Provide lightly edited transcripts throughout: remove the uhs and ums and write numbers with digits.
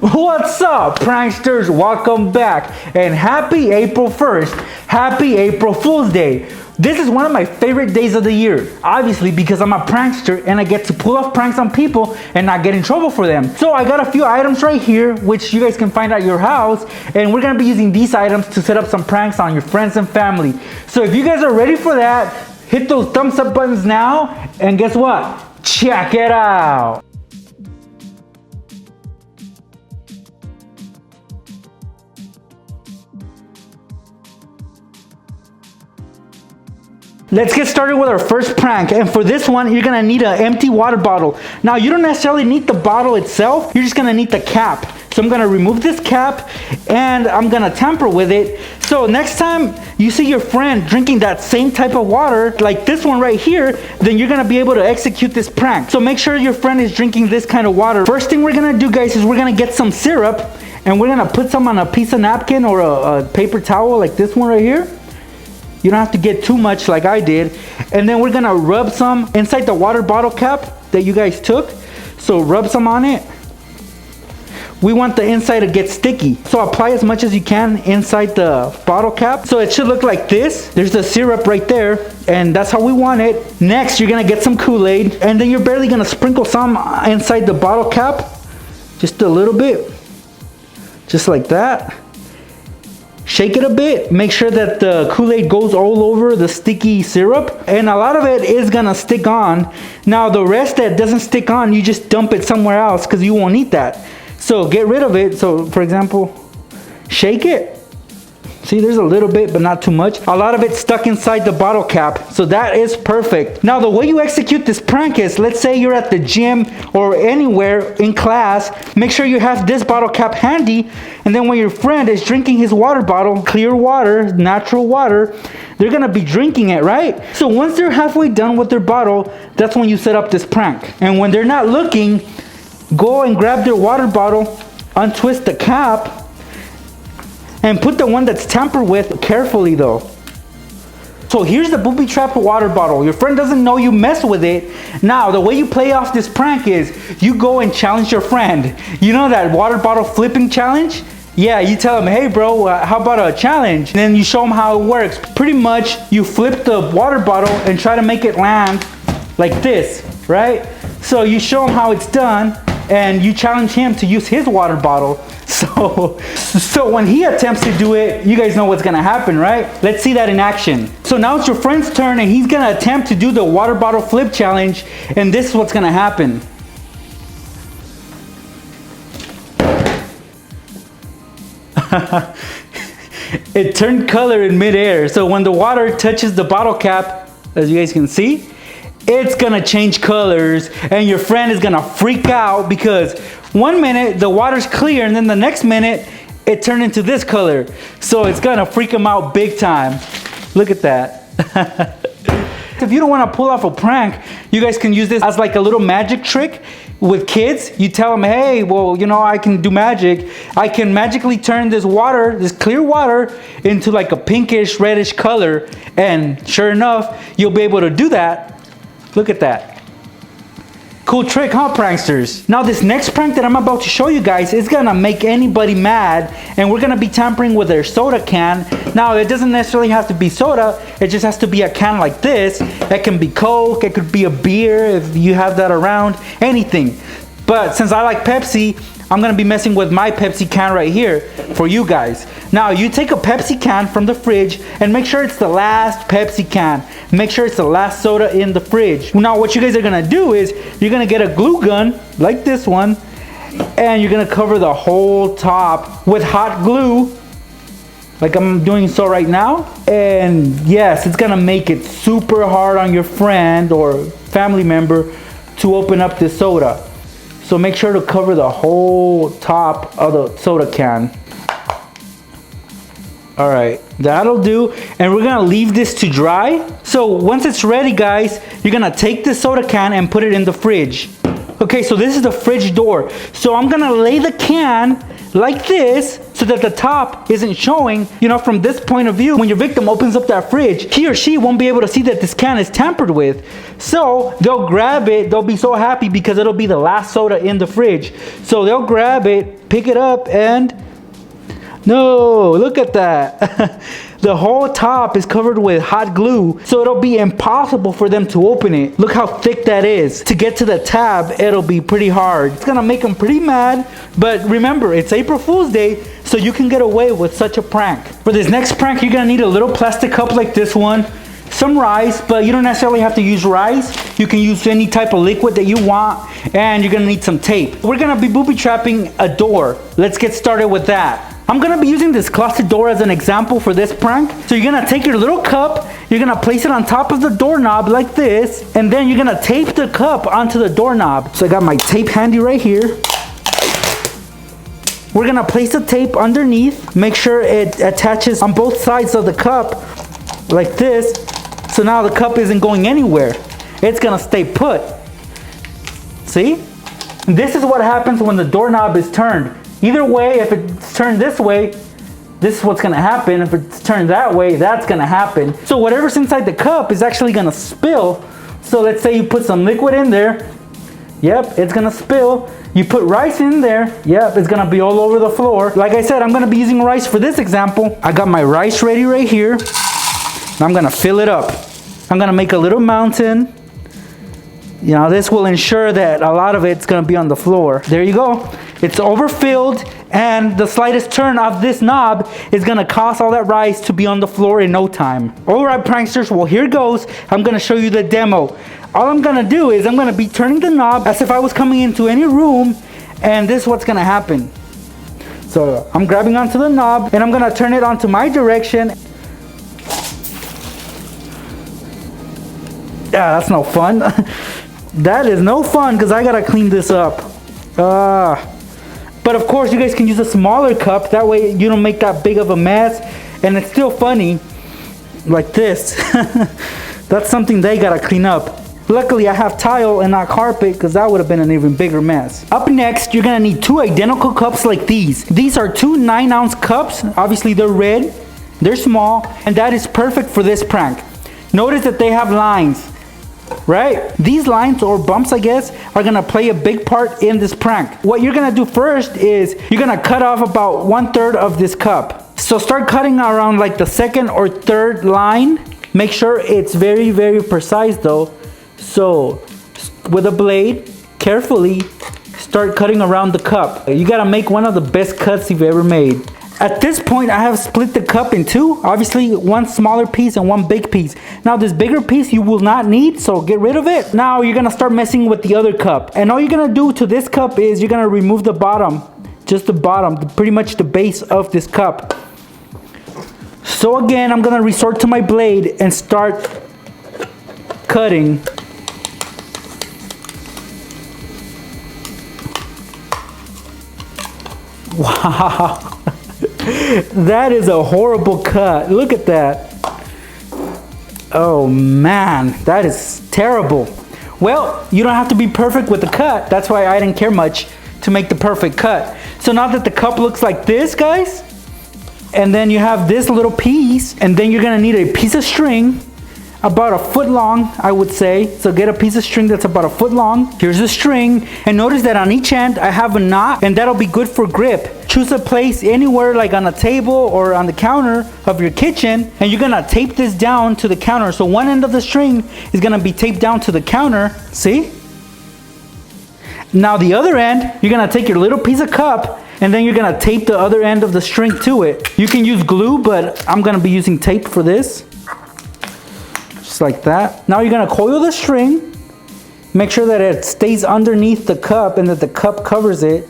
What's up, pranksters? Welcome back and happy April 1st. Happy April Fool's Day. This is one of my favorite days of the year, obviously because I'm a prankster and I get to pull off pranks on people and not get in trouble for them. So I got a few items right here which you guys can find at your house, and we're gonna be using these items to set up some pranks on your friends and family. So if you guys are ready for that, hit those thumbs up buttons now, and guess what? Check it out. Let's get started with our first prank, and for this one you're gonna need an empty water bottle. Now you don't necessarily need the bottle itself, you're just gonna need the cap. So I'm gonna remove this cap and I'm gonna tamper with it. So next time you see your friend drinking that same type of water, like this one right here, then you're gonna be able to execute this prank. So make sure your friend is drinking this kind of water. First thing we're gonna do, guys, is we're gonna get some syrup and we're gonna put some on a piece of napkin or a paper towel like this one right here. You don't have to get too much like I did. And then we're gonna rub some inside the water bottle cap that you guys took. So rub some on it. We want the inside to get sticky. So apply as much as you can inside the bottle cap. So it should look like this. There's the syrup right there, and that's how we want it. Next, you're gonna get some Kool-Aid, and then you're barely gonna sprinkle some inside the bottle cap. Just a little bit. Just like that. Shake it a bit, make sure that the Kool-Aid goes all over the sticky syrup, and a lot of it is gonna stick on. Now the rest that doesn't stick on, you just dump it somewhere else because you won't need that. So get rid of it. So for example, shake it. See, there's a little bit, but not too much. A lot of it stuck inside the bottle cap, so that is perfect. Now the way you execute this prank is, let's say you're at the gym or anywhere in class, make sure you have this bottle cap handy, and then when your friend is drinking his water bottle, clear water, natural water, they're gonna be drinking it, right? So once they're halfway done with their bottle, that's when you set up this prank. And when they're not looking, go and grab their water bottle, untwist the cap, and put the one that's tampered with carefully though. So here's the booby trap water bottle. Your friend doesn't know you mess with it. Now the way you play off this prank is you go and challenge your friend. You know that water bottle flipping challenge? Yeah, you tell them, hey bro, how about a challenge? And then you show them how it works. Pretty much you flip the water bottle and try to make it land like this, right? So you show him how it's done and you challenge him to use his water bottle. So when he attempts to do it, you guys know what's gonna happen, right? Let's see that in action. So now it's your friend's turn and he's gonna attempt to do the water bottle flip challenge, and this is what's gonna happen. It turned color in midair. So when the water touches the bottle cap, as you guys can see, it's gonna change colors and your friend is gonna freak out because one minute the water's clear and then the next minute it turned into this color. So it's gonna freak him out big time. Look at that. If you don't wanna pull off a prank, you guys can use this as like a little magic trick with kids. You tell them, hey, well, you know, I can do magic. I can magically turn this water, this clear water, into like a pinkish, reddish color. And sure enough, you'll be able to do that. Look at that. Cool trick, huh, pranksters? Now this next prank that I'm about to show you guys is gonna make anybody mad, and we're gonna be tampering with their soda can. Now it doesn't necessarily have to be soda, it just has to be a can like this. That can be Coke, it could be a beer if you have that around, anything. But since I like Pepsi, I'm gonna be messing with my Pepsi can right here for you guys. Now you take a Pepsi can from the fridge and make sure it's the last Pepsi can. Make sure it's the last soda in the fridge. Now what you guys are gonna do is you're gonna get a glue gun like this one, and you're gonna cover the whole top with hot glue like I'm doing so right now. And yes, it's gonna make it super hard on your friend or family member to open up this soda. So make sure to cover the whole top of the soda can. All right, that'll do. And we're gonna leave this to dry. So once it's ready, guys, you're gonna take the soda can and put it in the fridge. Okay, so this is the fridge door. So I'm gonna lay the can like this so that the top isn't showing. You know, from this point of view, when your victim opens up that fridge, he or she won't be able to see that this can is tampered with. So they'll grab it, they'll be so happy because it'll be the last soda in the fridge. So they'll grab it pick it up and no, look at that. The whole top is covered with hot glue, so it'll be impossible for them to open it. Look how thick that is. To get to the tab, it'll be pretty hard. It's gonna make them pretty mad, but remember, it's April Fool's Day, so you can get away with such a prank. For this next prank, you're gonna need a little plastic cup like this one, some rice, but you don't necessarily have to use rice. You can use any type of liquid that you want, and you're gonna need some tape. We're gonna be booby trapping a door. Let's get started with that. I'm gonna be using this closet door as an example for this prank. So you're gonna take your little cup, you're gonna place it on top of the doorknob like this, and then you're gonna tape the cup onto the doorknob. So I got my tape handy right here. We're gonna place the tape underneath, make sure it attaches on both sides of the cup like this. So now the cup isn't going anywhere. It's gonna stay put. See? This is what happens when the doorknob is turned. Either way, if it's turned this way, this is what's gonna happen. If it's turned that way, that's gonna happen. So whatever's inside the cup is actually gonna spill. So let's say you put some liquid in there. Yep, it's gonna spill. You put rice in there. Yep, it's gonna be all over the floor. Like I said, I'm gonna be using rice for this example. I got my rice ready right here. I'm gonna fill it up. I'm gonna make a little mountain. You know, this will ensure that a lot of it's gonna be on the floor. There you go. It's overfilled, and the slightest turn of this knob is gonna cause all that rice to be on the floor in no time. All right, pranksters, well, here goes. I'm gonna show you the demo. All I'm gonna do is I'm gonna be turning the knob as if I was coming into any room, and this is what's gonna happen. So I'm grabbing onto the knob, and I'm gonna turn it onto my direction. Yeah, that's no fun. That is no fun because I gotta clean this up. But of course, you guys can use a smaller cup. That way you don't make that big of a mess. And it's still funny. Like this. That's something they gotta clean up. Luckily, I have tile and not carpet because that would have been an even bigger mess. Up next, you're gonna need 2 identical cups like these. These are 2 9-ounce cups. Obviously, they're red. They're small. And that is perfect for this prank. Notice that they have lines. Right? These lines or bumps, I guess, are gonna play a big part in this prank. What you're gonna do first is you're gonna cut off about 1/3 of this cup. So start cutting around like the second or third line. Make sure it's very, very precise though. So with a blade, carefully start cutting around the cup. You gotta make one of the best cuts you've ever made. At this point, I have split the cup in 2. Obviously, 1 smaller piece and 1 big piece. Now, this bigger piece you will not need, so get rid of it. Now, you're gonna start messing with the other cup. And all you're gonna do to this cup is you're gonna remove the bottom. Just the bottom, pretty much the base of this cup. So again, I'm gonna resort to my blade and start cutting. Wow. That is a horrible cut. Look at that. Oh man, that is terrible. Well, you don't have to be perfect with the cut. That's why I didn't care much to make the perfect cut. So now that the cup looks like this, guys, and then you have this little piece, and then you're gonna need a piece of string about 1 foot long, I would say. So get a piece of string that's about 1 foot long. Here's the string, and notice that on each end I have a knot, and that'll be good for grip. Choose a place anywhere, like on a table or on the counter of your kitchen, and you're gonna tape this down to the counter. So one end of the string is gonna be taped down to the counter. See? Now the other end, you're gonna take your little piece of cup, and then you're gonna tape the other end of the string to it. You can use glue, but I'm gonna be using tape for this. Just like that. Now you're gonna coil the string. Make sure that it stays underneath the cup and that the cup covers it.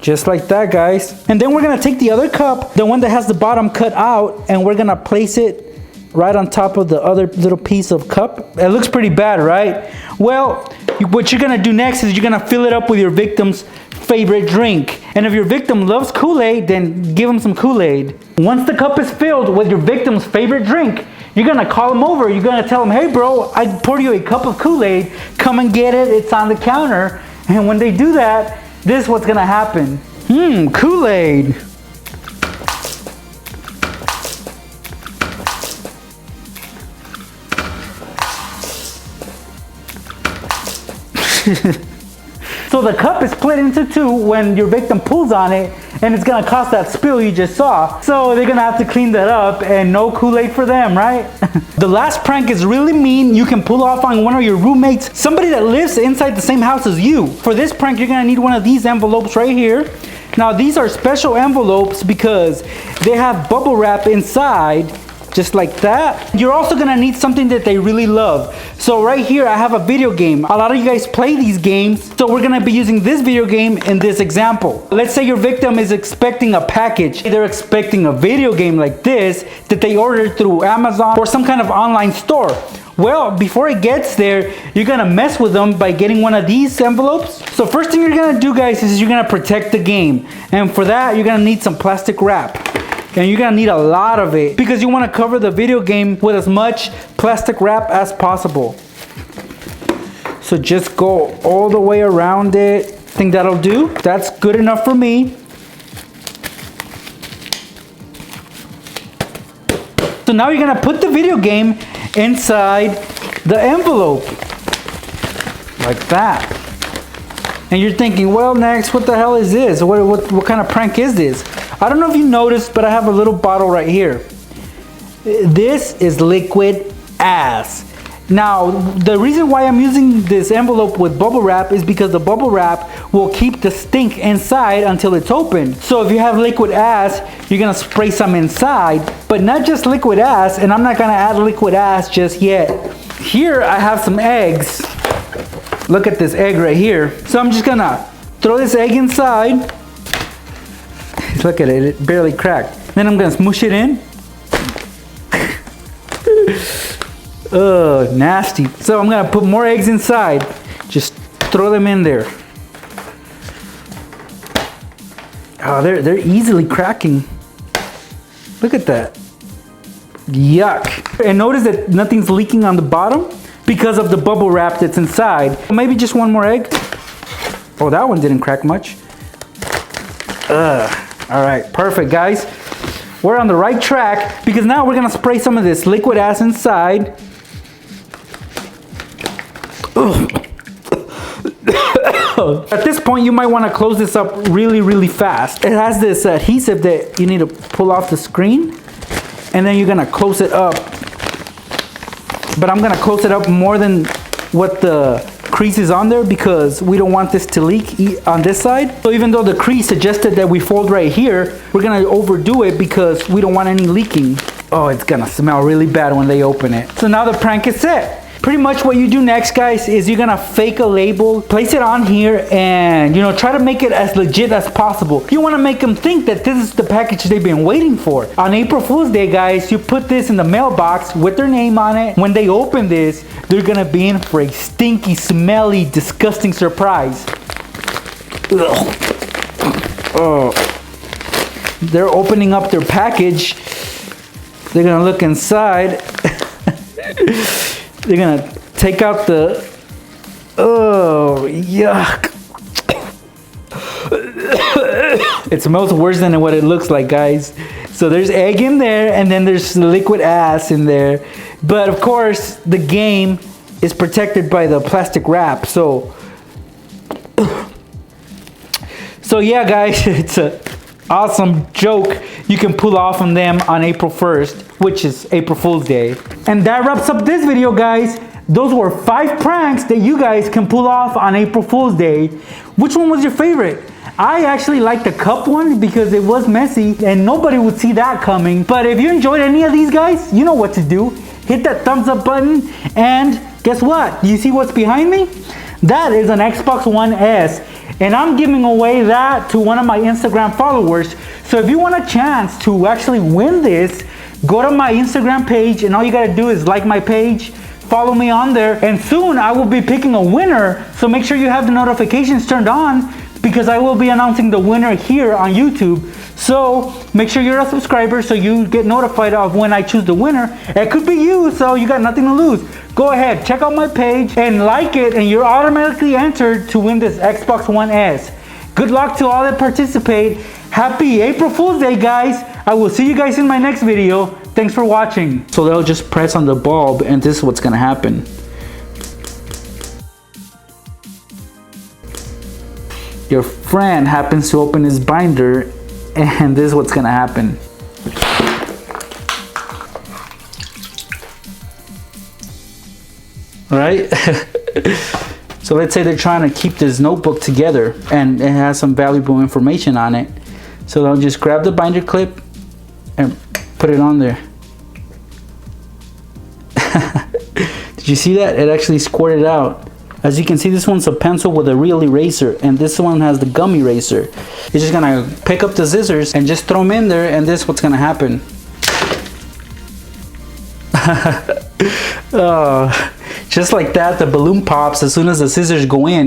Just like that, guys. And then we're gonna take the other cup, the one that has the bottom cut out, and we're gonna place it right on top of the other little piece of cup. It looks pretty bad, right? Well, what you're gonna do next is you're gonna fill it up with your victim's favorite drink. And if your victim loves Kool-Aid, then give them some Kool-Aid. Once the cup is filled with your victim's favorite drink, you're gonna call them over. You're gonna tell them, hey bro, I poured you a cup of Kool-Aid. Come and get it, it's on the counter. And when they do that, this is what's gonna happen. Kool-Aid. So the cup is split into two when your victim pulls on it, and it's gonna cause that spill you just saw. So they're gonna have to clean that up, and no Kool-Aid for them, right? The last prank is really mean. You can pull off on one of your roommates, somebody that lives inside the same house as you. For this prank, you're gonna need one of these envelopes right here. Now these are special envelopes because they have bubble wrap inside, just like that. You're also gonna need something that they really love. So right here I have a video game. A lot of you guys play these games, so we're gonna be using this video game in this example. Let's say your victim is expecting a package. They're expecting a video game like this that they ordered through Amazon or some kind of online store. Well, before it gets there, you're gonna mess with them by getting one of these envelopes. So first thing you're gonna do, guys, is you're gonna protect the game. And for that, you're gonna need some plastic wrap. And you're gonna need a lot of it because you wanna cover the video game with as much plastic wrap as possible. So just go all the way around it. I think that'll do. That's good enough for me. So now you're gonna put the video game inside the envelope. Like that. And you're thinking, well, Nex, what the hell is this? What kind of prank is this? I don't know if you noticed, but I have a little bottle right here. This is liquid ass. Now, the reason why I'm using this envelope with bubble wrap is because the bubble wrap will keep the stink inside until it's open. So if you have liquid ass, you're gonna spray some inside, but not just liquid ass, and I'm not gonna add liquid ass just yet. Here I have some eggs. Look at this egg right here. So I'm just gonna throw this egg inside. Look at it, it barely cracked. Then I'm gonna smoosh it in. Ugh, nasty. So I'm gonna put more eggs inside. Just throw them in there. Oh, they're easily cracking. Look at that. Yuck. And notice that nothing's leaking on the bottom because of the bubble wrap that's inside. Maybe just one more egg. Oh, that one didn't crack much. Ugh. All right, perfect, guys. We're on the right track because now we're gonna spray some of this liquid ass inside. At this point, you might want to close this up really fast. It has this adhesive that you need to pull off the screen, and then you're gonna close it up. But I'm gonna close it up more than what the crease is on there because we don't want this to leak on this side. So even though the crease suggested that we fold right here, we're gonna overdo it because we don't want any leaking. Oh, it's gonna smell really bad when they open it. So now the prank is set. Pretty much what you do next, guys, is you're gonna fake a label, place it on here, and try to make it as legit as possible. You wanna make them think that this is the package they've been waiting for. On April Fool's Day, guys, you put this in the mailbox with their name on it. When they open this, they're gonna be in for a stinky, smelly, disgusting surprise. Ugh. Oh. They're opening up their package. They're gonna look inside. They're gonna take out the, oh, yuck. It smells worse than what it looks like, guys. So there's egg in there, and then there's liquid ass in there. But of course, the game is protected by the plastic wrap. So yeah, guys, it's an awesome joke you can pull off on them on April 1st, which is April Fool's Day. And that wraps up this video, guys. Those were 5 pranks that you guys can pull off on April Fool's Day. Which one was your favorite? I actually like the cup one because it was messy and nobody would see that coming. But if you enjoyed any of these, guys, you know what to do. Hit that thumbs up button, and guess what? Do you see what's behind me? That is an Xbox One S. And I'm giving away that to one of my Instagram followers. So if you want a chance to actually win this, go to my Instagram page, and all you gotta do is like my page, follow me on there, and soon I will be picking a winner. So make sure you have the notifications turned on because I will be announcing the winner here on YouTube. So make sure you're a subscriber so you get notified of when I choose the winner. It could be you, so you got nothing to lose. Go ahead, check out my page and like it, and you're automatically entered to win this Xbox One S. Good luck to all that participate. Happy April Fool's Day, guys. I will see you guys in my next video. Thanks for watching. So they'll just press on the bulb, and this is what's gonna happen. your friend happens to open his binder, and this is what's gonna happen. Right? So let's say they're trying to keep this notebook together and it has some valuable information on it. So they'll just grab the binder clip and put it on there. Did you see that? It actually squirted out. As you can see, this one's a pencil with a real eraser, and this one has the gum eraser. You're just gonna pick up the scissors and just throw them in there, and this is what's gonna happen. Just like that, the balloon pops as soon as the scissors go in.